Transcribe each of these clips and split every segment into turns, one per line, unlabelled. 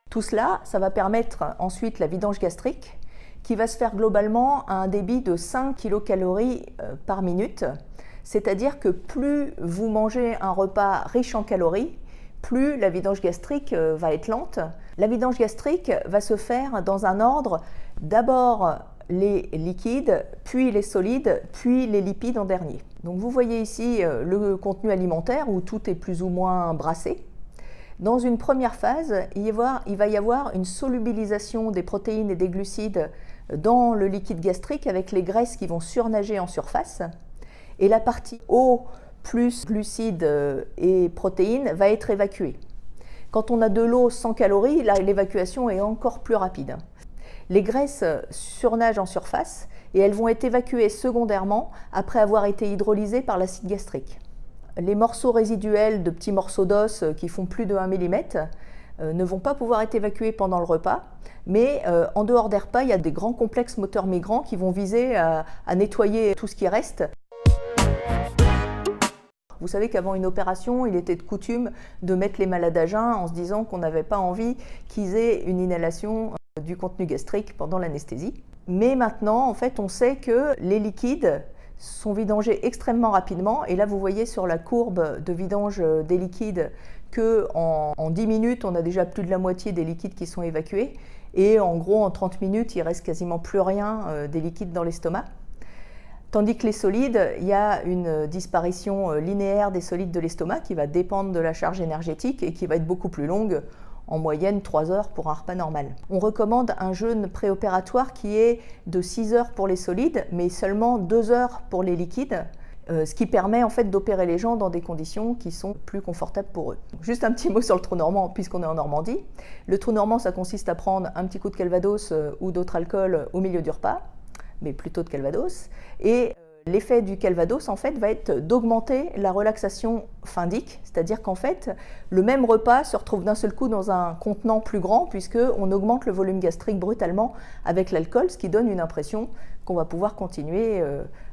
Tout cela, ça va permettre ensuite la vidange gastrique qui va se faire globalement à un débit de 5 kcal par minute. C'est-à-dire que plus vous mangez un repas riche en calories, plus la vidange gastrique va être lente. La vidange gastrique va se faire dans un ordre, d'abord les liquides, puis les solides, puis les lipides en dernier. Donc vous voyez ici le contenu alimentaire où tout est plus ou moins brassé. Dans une première phase, il va y avoir une solubilisation des protéines et des glucides dans le liquide gastrique avec les graisses qui vont surnager en surface. Et la partie eau plus glucides et protéines va être évacuée. Quand on a de l'eau sans calories, l'évacuation est encore plus rapide. Les graisses surnagent en surface et elles vont être évacuées secondairement après avoir été hydrolysées par l'acide gastrique. Les morceaux résiduels de petits morceaux d'os qui font plus de 1 mm ne vont pas pouvoir être évacués pendant le repas, mais en dehors des repas, il y a des grands complexes moteurs migrants qui vont viser à nettoyer tout ce qui reste. Vous savez qu'avant une opération, il était de coutume de mettre les malades à jeun en se disant qu'on n'avait pas envie qu'ils aient une inhalation du contenu gastrique pendant l'anesthésie. Mais maintenant, en fait, on sait que les liquides sont vidangés extrêmement rapidement. Et là, vous voyez sur la courbe de vidange des liquides qu'en 10 minutes, on a déjà plus de la moitié des liquides qui sont évacués. Et en gros, en 30 minutes, il reste quasiment plus rien des liquides dans l'estomac. Tandis que les solides, il y a une disparition linéaire des solides de l'estomac qui va dépendre de la charge énergétique et qui va être beaucoup plus longue, en moyenne 3 heures pour un repas normal. On recommande un jeûne préopératoire qui est de 6 heures pour les solides, mais seulement 2 heures pour les liquides, ce qui permet en fait d'opérer les gens dans des conditions qui sont plus confortables pour eux. Juste un petit mot sur le trou normand, puisqu'on est en Normandie. Le trou normand, ça consiste à prendre un petit coup de calvados ou d'autres alcools au milieu du repas, mais plutôt de calvados. Et l'effet du calvados, en fait, va être d'augmenter la relaxation findique, c'est-à-dire qu'en fait, le même repas se retrouve d'un seul coup dans un contenant plus grand, puisqu'on augmente le volume gastrique brutalement avec l'alcool, ce qui donne une impression qu'on va pouvoir continuer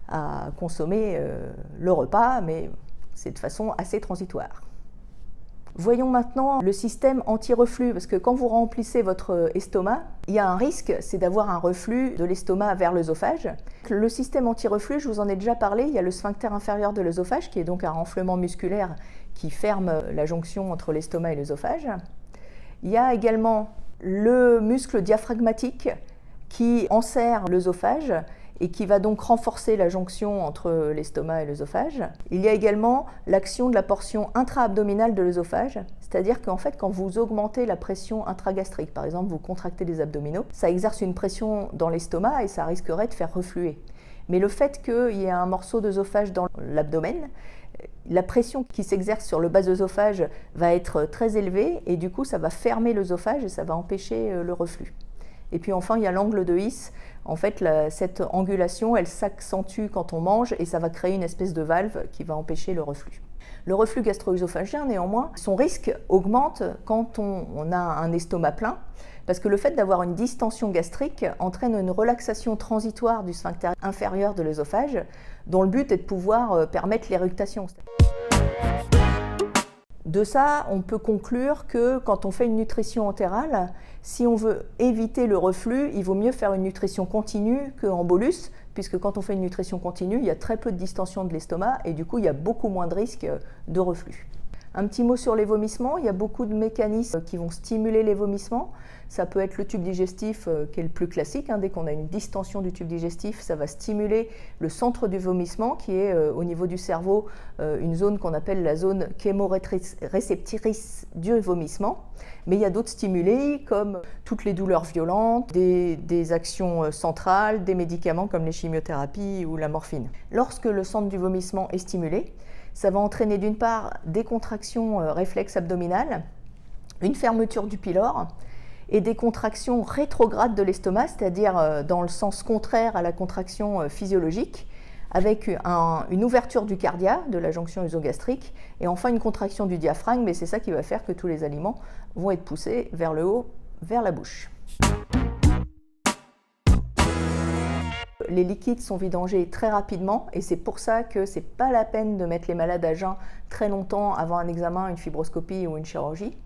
à consommer le repas, mais c'est de façon assez transitoire. Voyons maintenant le système anti-reflux, parce que quand vous remplissez votre estomac, il y a un risque, c'est d'avoir un reflux de l'estomac vers l'œsophage. Le système anti-reflux, je vous en ai déjà parlé, il y a le sphincter inférieur de l'œsophage, qui est donc un renflement musculaire qui ferme la jonction entre l'estomac et l'œsophage. Il y a également le muscle diaphragmatique qui enserre l'œsophage et qui va donc renforcer la jonction entre l'estomac et l'œsophage. Il y a également l'action de la portion intra-abdominale de l'œsophage, c'est-à-dire qu'en fait, quand vous augmentez la pression intragastrique, par exemple, vous contractez les abdominaux, ça exerce une pression dans l'estomac et ça risquerait de faire refluer. Mais le fait qu'il y ait un morceau d'œsophage dans l'abdomen, la pression qui s'exerce sur le bas œsophage va être très élevée et du coup, ça va fermer l'œsophage et ça va empêcher le reflux. Et puis enfin, il y a l'angle de His. En fait, cette angulation, elle s'accentue quand on mange et ça va créer une espèce de valve qui va empêcher le reflux. Le reflux gastro-œsophagien, néanmoins, son risque augmente quand on a un estomac plein, parce que le fait d'avoir une distension gastrique entraîne une relaxation transitoire du sphincter inférieur de l'œsophage, dont le but est de pouvoir permettre l'éructation. De ça, on peut conclure que quand on fait une nutrition entérale, si on veut éviter le reflux, il vaut mieux faire une nutrition continue qu'en bolus, puisque quand on fait une nutrition continue, il y a très peu de distension de l'estomac et du coup, il y a beaucoup moins de risques de reflux. Un petit mot sur les vomissements, il y a beaucoup de mécanismes qui vont stimuler les vomissements. Ça peut être le tube digestif qui est le plus classique. Dès qu'on a une distension du tube digestif, ça va stimuler le centre du vomissement qui est au niveau du cerveau, une zone qu'on appelle la zone chémoréceptrice du vomissement. Mais il y a d'autres stimuli comme toutes les douleurs violentes, des actions centrales, des médicaments comme les chimiothérapies ou la morphine. Lorsque le centre du vomissement est stimulé, ça va entraîner d'une part des contractions réflexes abdominales, une fermeture du pylore et des contractions rétrogrades de l'estomac, c'est-à-dire dans le sens contraire à la contraction physiologique, avec une ouverture du cardia, de la jonction œsogastrique, et enfin une contraction du diaphragme, mais c'est ça qui va faire que tous les aliments vont être poussés vers le haut, vers la bouche. les liquides sont vidangés très rapidement et c'est pour ça que ce n'est pas la peine de mettre les malades à jeun très longtemps avant un examen, une fibroscopie ou une chirurgie.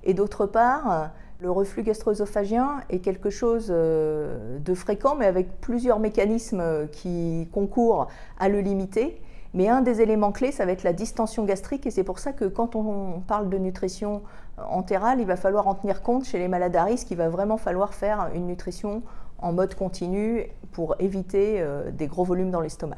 Et d'autre part, le reflux gastro-œsophagien est quelque chose de fréquent, mais avec plusieurs mécanismes qui concourent à le limiter. Mais un des éléments clés, ça va être la distension gastrique, et c'est pour ça que quand on parle de nutrition entérale, il va falloir en tenir compte chez les malades à risque. Il va vraiment falloir faire une nutrition en mode continu pour éviter des gros volumes dans l'estomac.